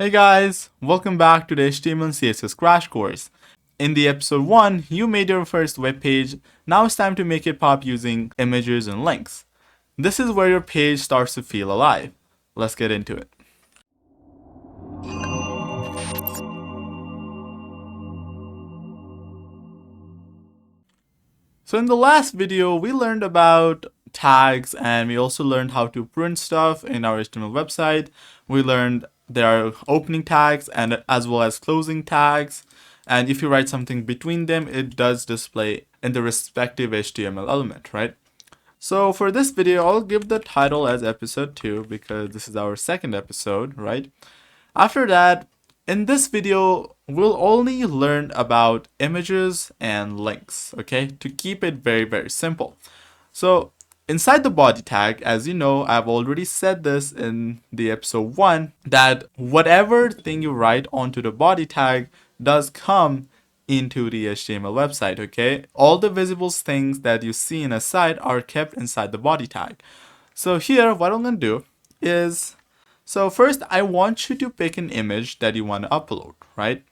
Hey guys, welcome back to the HTML CSS crash course. In the episode 1, you made your first web page. Now it's time to make it pop using images and links. This is where your page starts to feel alive. Let's get into it. So in the last video, we learned about tags and we also learned how to print stuff in our HTML website. We learned there are opening tags and as well as closing tags. And if you write something between them, it does display in the respective HTML element, right? So for this video, I'll give the title as episode 2 because this is our second episode, right? After that, in this video, we'll only learn about images and links, okay? To keep it very simple. So inside the body tag, as you know, I've already said this in the episode 1, that whatever thing you write onto the body tag does come into the HTML website, okay? All the visible things that you see in a site are kept inside the body tag. So here, what I'm going to do is, so first I want you to pick an image that you want to upload, right?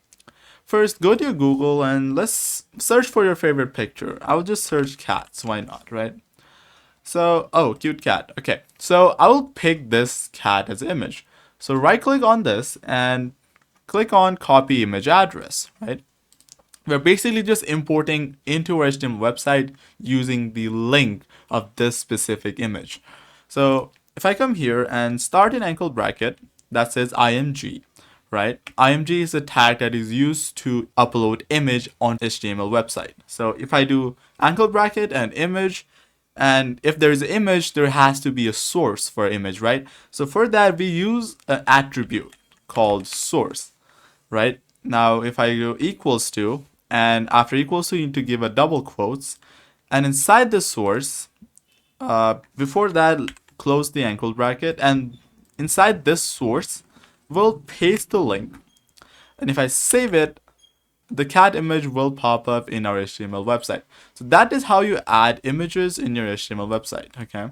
First, go to your Google and let's search for your favorite picture. I'll just search cats, why not, right? So, oh, cute cat. Okay, so I'll pick this cat as an image. So right click on this and click on copy image address, right? We're basically just importing into our HTML website using the link of this specific image. So if I come here and start an angle bracket that says img, right? img is a tag that is used to upload image on HTML website. So if I do angle bracket and image, and if there is an image, there has to be a source for image, right? So for that, we use an attribute called source, right? Now, if I go equals to, and after equals to, you need to give a double quotes. And inside the source, before that, close the angle bracket. And inside this source, we'll paste the link. And if I save it, the cat image will pop up in our HTML website. So that is how you add images in your HTML website, okay?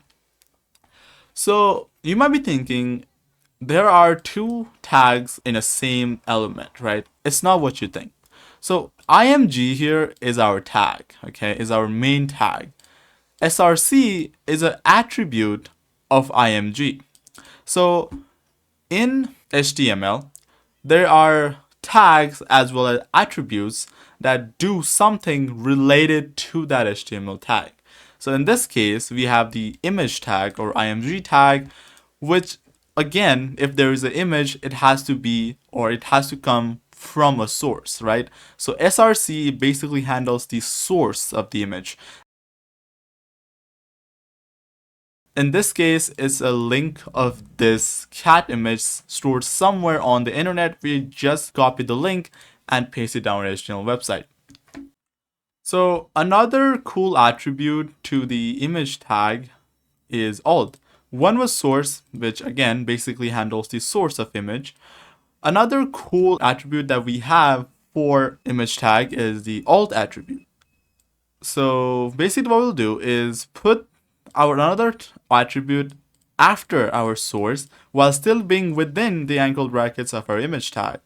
So you might be thinking, there are two tags in a same element, right? It's not what you think. So img here is our tag, okay, is our main tag. src is an attribute of img. So in HTML, there are tags as well as attributes that do something related to that HTML tag. So in this case, we have the image tag or img tag, which again, if there is an image, it has to be, or it has to come from a source, right? So src basically handles the source of the image. In this case, it's a link of this cat image stored somewhere on the internet. We just copy the link and paste it down our HTML website. So another cool attribute to the image tag is alt. One was source, which again basically handles the source of image. Another cool attribute that we have for image tag is the alt attribute. So basically what we'll do is put our another attribute after our source while still being within the angle brackets of our image tag.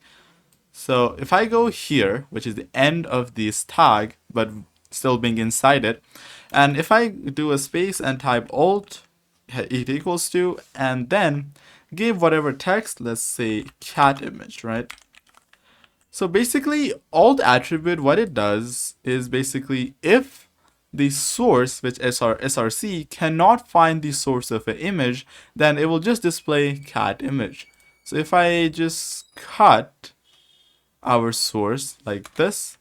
So if I go here, which is the end of this tag, but still being inside it, and if I do a space and type alt, it equals to, and then give whatever text, let's say cat image, right? So basically, alt attribute, what it does is basically if the source, which src, cannot find the source of an image, then it will just display cat image. So if I just cut our source like this,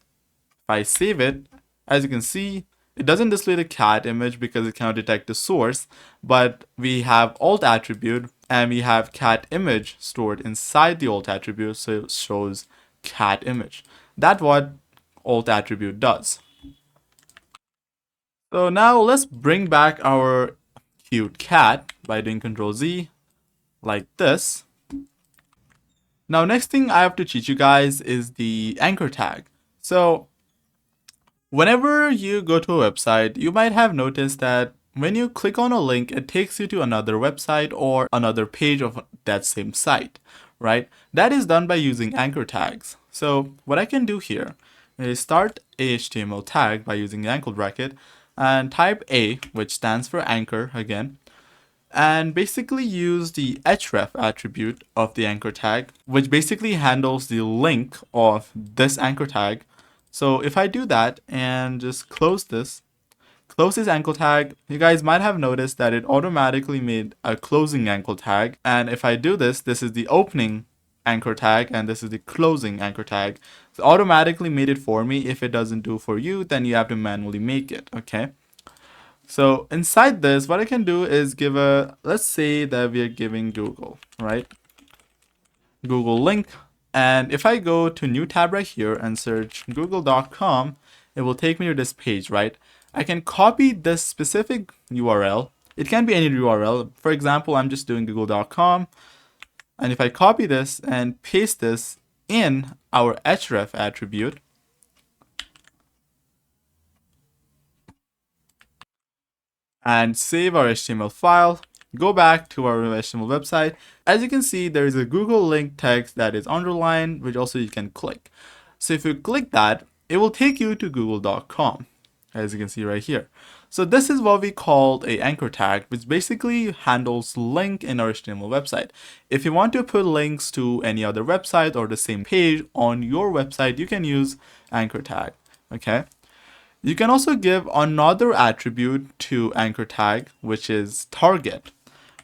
if I save it, as you can see, it doesn't display the cat image because it cannot detect the source, but we have alt attribute and we have cat image stored inside the alt attribute, so it shows cat image. That's what alt attribute does. So now let's bring back our cute cat by doing Ctrl Z like this. Now next thing I have to teach you guys is the anchor tag. So whenever you go to a website, you might have noticed that when you click on a link, it takes you to another website or another page of that same site, right? That is done by using anchor tags. So what I can do here is start a HTML tag by using the angle bracket and type A, which stands for anchor again, and basically use the href attribute of the anchor tag, which basically handles the link of this anchor tag. So if I do that and just close this anchor tag, you guys might have noticed that it automatically made a closing anchor tag. And if I do this, this is the opening anchor tag and this is the closing anchor tag. So automatically made it for me. If it doesn't do for you, then you have to manually make it, okay? So inside this, what I can do is give let's say that we are giving Google, right? Google link. And if I go to new tab right here and search google.com, it will take me to this page, right? I can copy this specific URL. It can be any URL. For example, I'm just doing google.com. And if I copy this and paste this in our href attribute, and save our HTML file, go back to our HTML website. As you can see, there is a Google link text that is underlined, which also you can click. So if you click that, it will take you to google.com, as you can see right here. So this is what we called a anchor tag, which basically handles link in our HTML website. If you want to put links to any other website or the same page on your website, you can use anchor tag, okay? You can also give another attribute to anchor tag, which is target,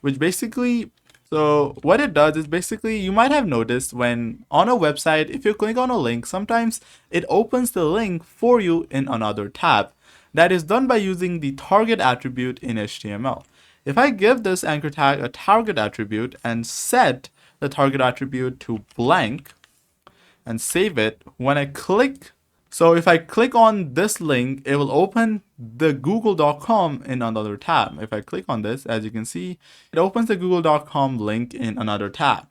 which basically, so what it does is basically, you might have noticed when on a website, if you click on a link, sometimes it opens the link for you in another tab. That is done by using the target attribute in HTML. If I give this anchor tag a target attribute and set the target attribute to blank and save it, when I click, so if I click on this link, it will open the google.com in another tab. If I click on this, as you can see, it opens the google.com link in another tab.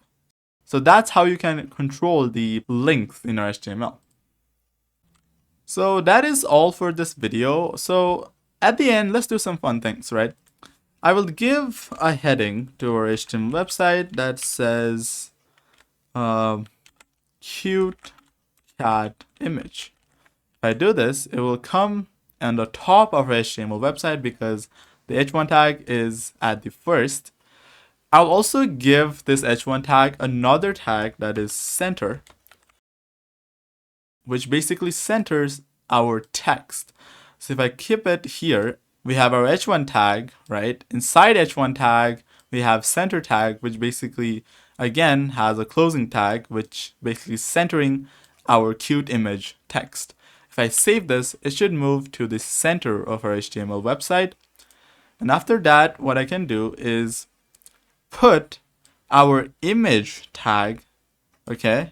So that's how you can control the links in our HTML. So that is all for this video. So at the end, let's do some fun things, right? I will give a heading to our HTML website that says cute cat image. If I do this, it will come on the top of our HTML website because the h1 tag is at the first. I'll also give this h1 tag another tag that is center, which basically centers our text. So if I keep it here, we have our h1 tag, right? Inside h1 tag, we have center tag, which basically, again, has a closing tag, which basically centering our cute image text. If I save this, it should move to the center of our HTML website. And after that, what I can do is put our image tag, okay?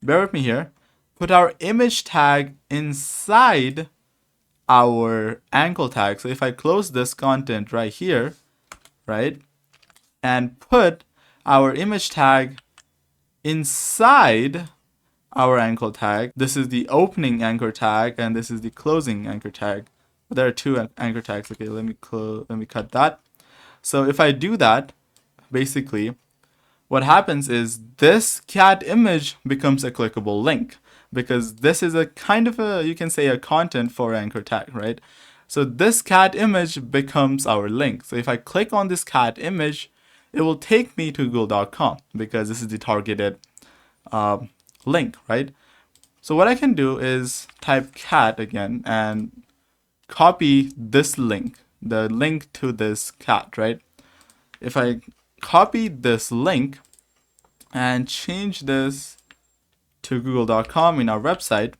Bear with me here. Put our image tag inside our angle tag. So if I close this content right here, right? And put our image tag inside our anchor tag. This is the opening anchor tag and this is the closing anchor tag. There are two anchor tags. Okay, let me cut that. So if I do that, basically what happens is this cat image becomes a clickable link because this is a kind of a, you can say, a content for anchor tag, right? So this cat image becomes our link. So if I click on this cat image, it will take me to google.com because this is the targeted link, right? So what I can do is type cat again and copy this link, the link to this cat, right? If I copy this link and change this to google.com in our website,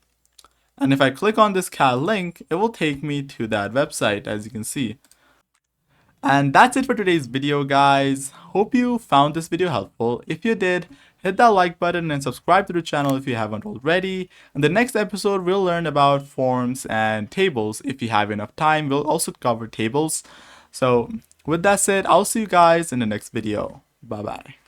and if I click on this cat link, it will take me to that website, as you can see. And that's it for today's video, guys. Hope you found this video helpful. If you did, hit that like button and subscribe to the channel if you haven't already. In the next episode, we'll learn about forms and tables. If you have enough time, we'll also cover tables. So with that said, I'll see you guys in the next video. Bye-bye.